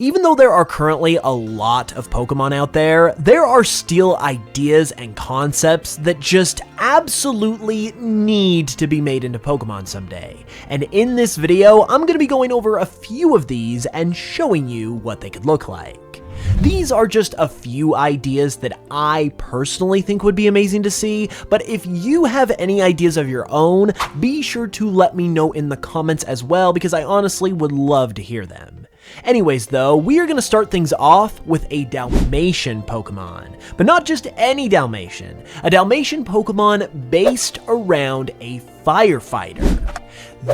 Even though there are currently a lot of Pokemon out there, there are still ideas and concepts that just absolutely need to be made into Pokemon someday. And in this video, I'm going to be going over a few of these and showing you what they could look like. These are just a few ideas that I personally think would be amazing to see, but if you have any ideas of your own, be sure to let me know in the comments as well, because I honestly would love to hear them. Anyways though, we are going to start things off with a Dalmatian Pokemon, but not just any Dalmatian, a Dalmatian Pokemon based around a firefighter.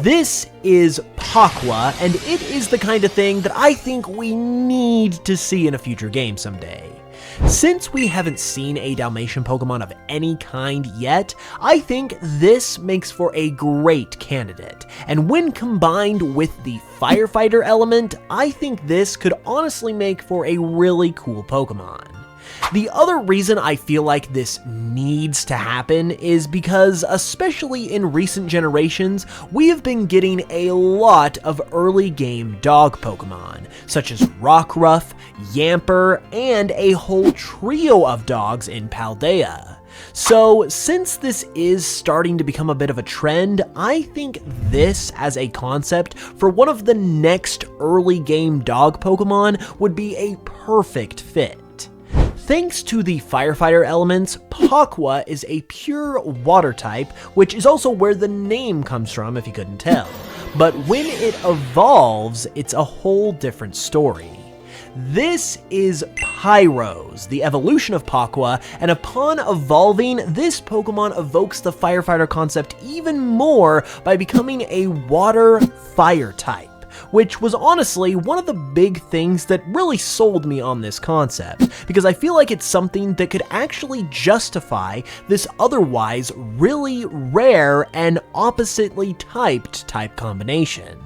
This is Pakwa, and it is the kind of thing that I think we need to see in a future game someday. Since we haven't seen a Dalmatian Pokemon of any kind yet, I think this makes for a great candidate, and when combined with the firefighter element, I think this could honestly make for a really cool Pokemon. The other reason I feel like this needs to happen is because, especially in recent generations, we have been getting a lot of early game dog Pokemon, such as Rockruff, Yamper, and a whole trio of dogs in Paldea. So, since this is starting to become a bit of a trend, I think this as a concept for one of the next early game dog Pokemon would be a perfect fit. Thanks to the firefighter elements, Pakwa is a pure water type, which is also where the name comes from if you couldn't tell. But when it evolves, it's a whole different story. This is Pyros, the evolution of Pakwa, and upon evolving, this Pokemon evokes the firefighter concept even more by becoming a water fire type, which was honestly one of the big things that really sold me on this concept, because I feel like it's something that could actually justify this otherwise really rare and oppositely typed type combination.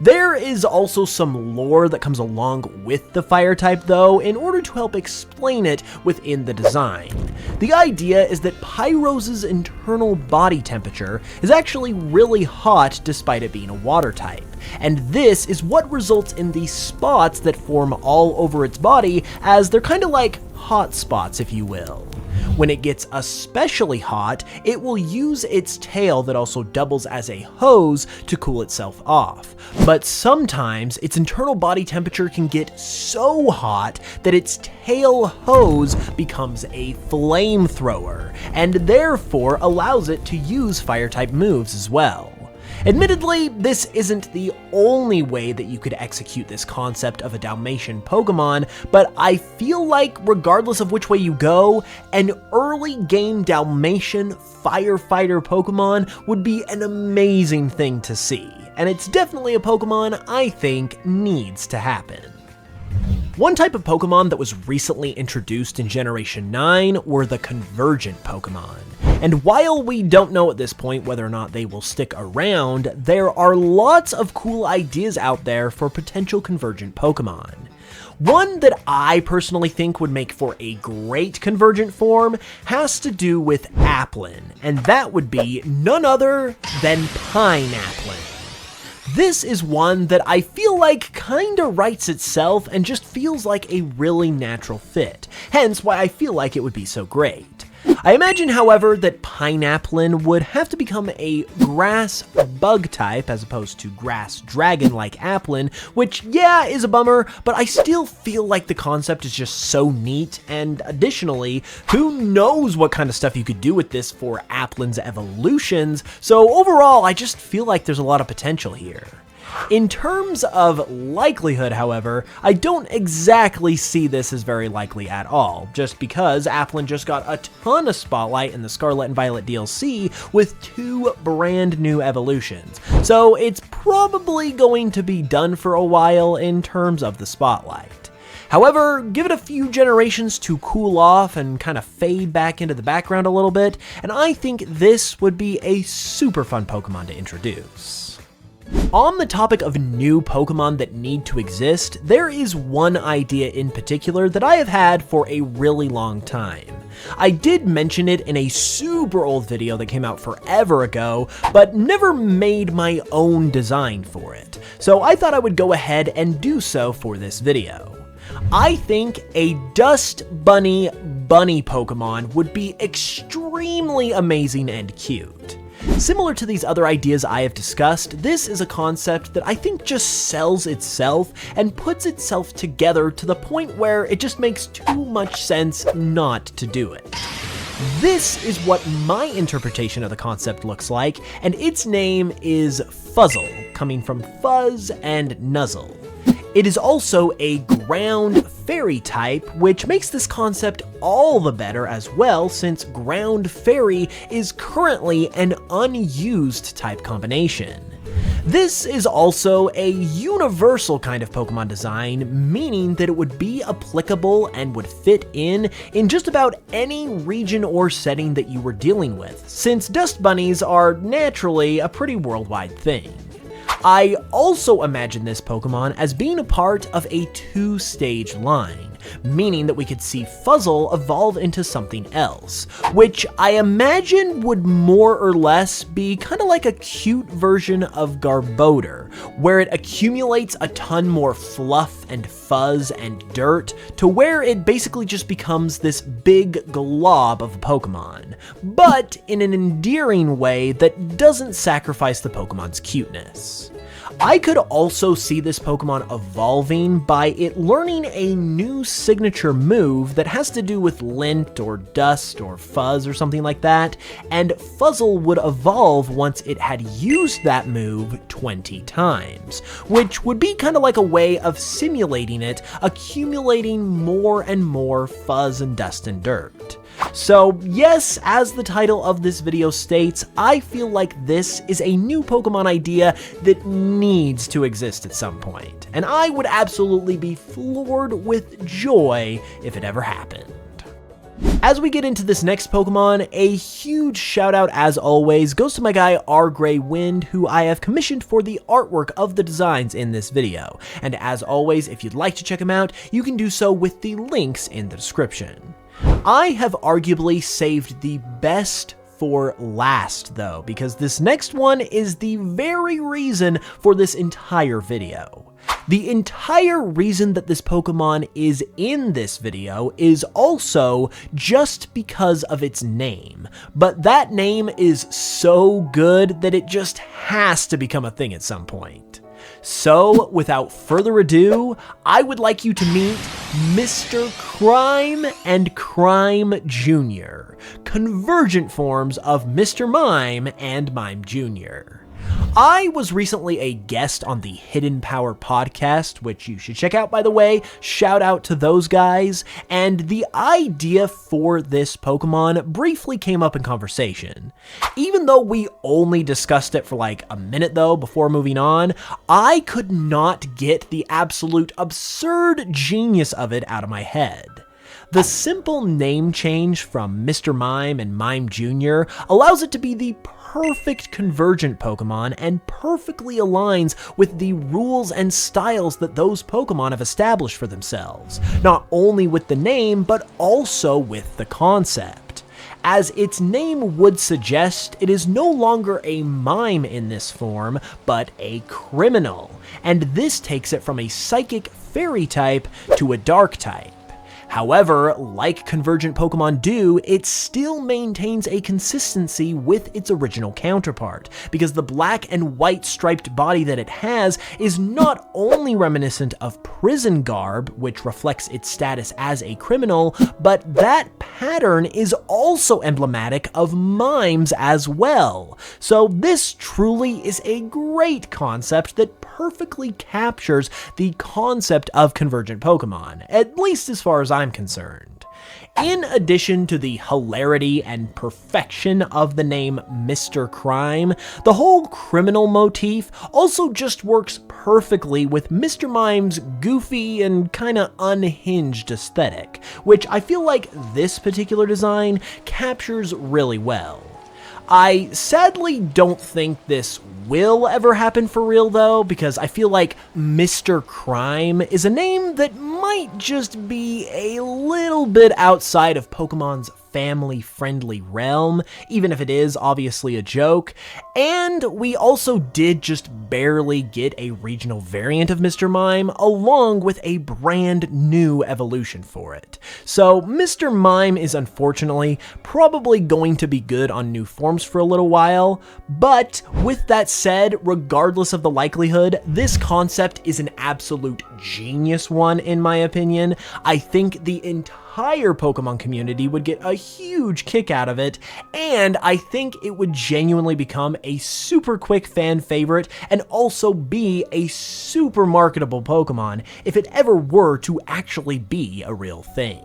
There is also some lore that comes along with the fire type though, in order to help explain it within the design. The idea is that Pyros' internal body temperature is actually really hot despite it being a water type, and this is what results in these spots that form all over its body, as they're kind of like hot spots if you will. When it gets especially hot, it will use its tail that also doubles as a hose to cool itself off. But sometimes its internal body temperature can get so hot that its tail hose becomes a flamethrower, and therefore allows it to use fire-type moves as well. Admittedly, this isn't the only way that you could execute this concept of a Dalmatian Pokemon, but I feel like regardless of which way you go, an early game Dalmatian firefighter Pokemon would be an amazing thing to see, and it's definitely a Pokemon I think needs to happen. One type of Pokemon that was recently introduced in Generation 9 were the Convergent Pokemon. And while we don't know at this point whether or not they will stick around, there are lots of cool ideas out there for potential Convergent Pokemon. One that I personally think would make for a great Convergent form has to do with Applin, and that would be none other than Pineapplin. This is one that I feel like kinda writes itself and just feels like a really natural fit, hence why I feel like it would be so great. I imagine, however, that Pineapplin would have to become a grass bug type as opposed to grass dragon like Applin, which yeah is a bummer, but I still feel like the concept is just so neat, and additionally, who knows what kind of stuff you could do with this for Applin's evolutions, so overall I just feel like there's a lot of potential here. In terms of likelihood, however, I don't exactly see this as very likely at all, just because Applin just got a ton of spotlight in the Scarlet and Violet DLC with 2 brand new evolutions, so it's probably going to be done for a while in terms of the spotlight. However, give it a few generations to cool off and kind of fade back into the background a little bit, and I think this would be a super fun Pokemon to introduce. On the topic of new Pokemon that need to exist, there is one idea in particular that I have had for a really long time. I did mention it in a super old video that came out forever ago, but never made my own design for it, so I thought I would go ahead and do so for this video. I think a Dust Bunny Pokemon would be extremely amazing and cute. Similar to these other ideas I have discussed, this is a concept that I think just sells itself and puts itself together to the point where it just makes too much sense not to do it. This is what my interpretation of the concept looks like, and its name is Fuzzle, coming from fuzz and nuzzle. It is also a ground fairy type, which makes this concept all the better as well, since ground fairy is currently an unused type combination. This is also a universal kind of Pokemon design, meaning that it would be applicable and would fit in just about any region or setting that you were dealing with, since dust bunnies are naturally a pretty worldwide thing. I also imagine this Pokemon as being a part of a two-stage line, meaning that we could see Fuzzle evolve into something else, which I imagine would more or less be kind of like a cute version of Garbodor, where it accumulates a ton more fluff and fuzz and dirt to where it basically just becomes this big glob of a Pokemon, but in an endearing way that doesn't sacrifice the Pokemon's cuteness. I could also see this Pokemon evolving by it learning a new signature move that has to do with lint or dust or fuzz or something like that, and Fuzzle would evolve once it had used that move 20 times, which would be kind of like a way of simulating it, accumulating more and more fuzz and dust and dirt. So yes, as the title of this video states, I feel like this is a new Pokemon idea that needs to exist at some point, and I would absolutely be floored with joy if it ever happened. As we get into this next Pokemon, a huge shout out as always goes to my guy Rgreywind, who I have commissioned for the artwork of the designs in this video, and as always, if you'd like to check him out, you can do so with the links in the description. I have arguably saved the best for last though, because this next one is the very reason for this entire video. The entire reason that this Pokemon is in this video is also just because of its name, but that name is so good that it just has to become a thing at some point. So, without further ado, I would like you to meet Mr. Crime and Crime Jr., convergent forms of Mr. Mime and Mime Jr. I was recently a guest on the Hidden Power podcast, which you should check out by the way, shout out to those guys, and the idea for this Pokemon briefly came up in conversation. Even though we only discussed it for like a minute though before moving on, I could not get the absolute absurd genius of it out of my head. The simple name change from Mr. Mime and Mime Jr. allows it to be the perfect convergent Pokemon and perfectly aligns with the rules and styles that those Pokemon have established for themselves, not only with the name, but also with the concept. As its name would suggest, it is no longer a mime in this form, but a criminal, and this takes it from a psychic fairy type to a dark type. However, like convergent Pokemon do, it still maintains a consistency with its original counterpart, because the black and white striped body that it has is not only reminiscent of prison garb, which reflects its status as a criminal, but that pattern is also emblematic of mimes as well. So this truly is a great concept that perfectly captures the concept of convergent Pokemon, at least as far as I'm concerned. In addition to the hilarity and perfection of the name Mr. Crime, the whole criminal motif also just works perfectly with Mr. Mime's goofy and kinda unhinged aesthetic, which I feel like this particular design captures really well. I sadly don't think this will ever happen for real though, because I feel like Mr. Crime is a name that might just be a little bit outside of Pokemon's family-friendly realm, even if it is obviously a joke. And we also did just barely get a regional variant of Mr. Mime, along with a brand new evolution for it. So Mr. Mime is unfortunately probably going to be good on new forms for a little while, but with that said, regardless of the likelihood, this concept is an absolute genius one in my opinion. I think the entire Pokemon community would get a huge kick out of it, and I think it would genuinely become a super quick fan favorite and also be a super marketable Pokemon if it ever were to actually be a real thing.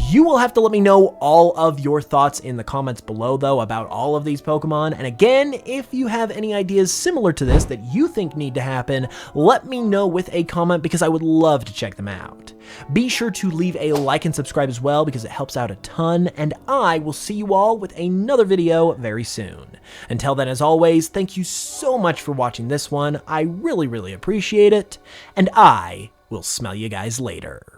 You will have to let me know all of your thoughts in the comments below though about all of these Pokemon, and again, if you have any ideas similar to this that you think need to happen, let me know with a comment because I would love to check them out. Be sure to leave a like and subscribe as well because it helps out a ton, and I will see you all with another video very soon. Until then, as always, thank you so much for watching this one, I really appreciate it, and I will smell you guys later.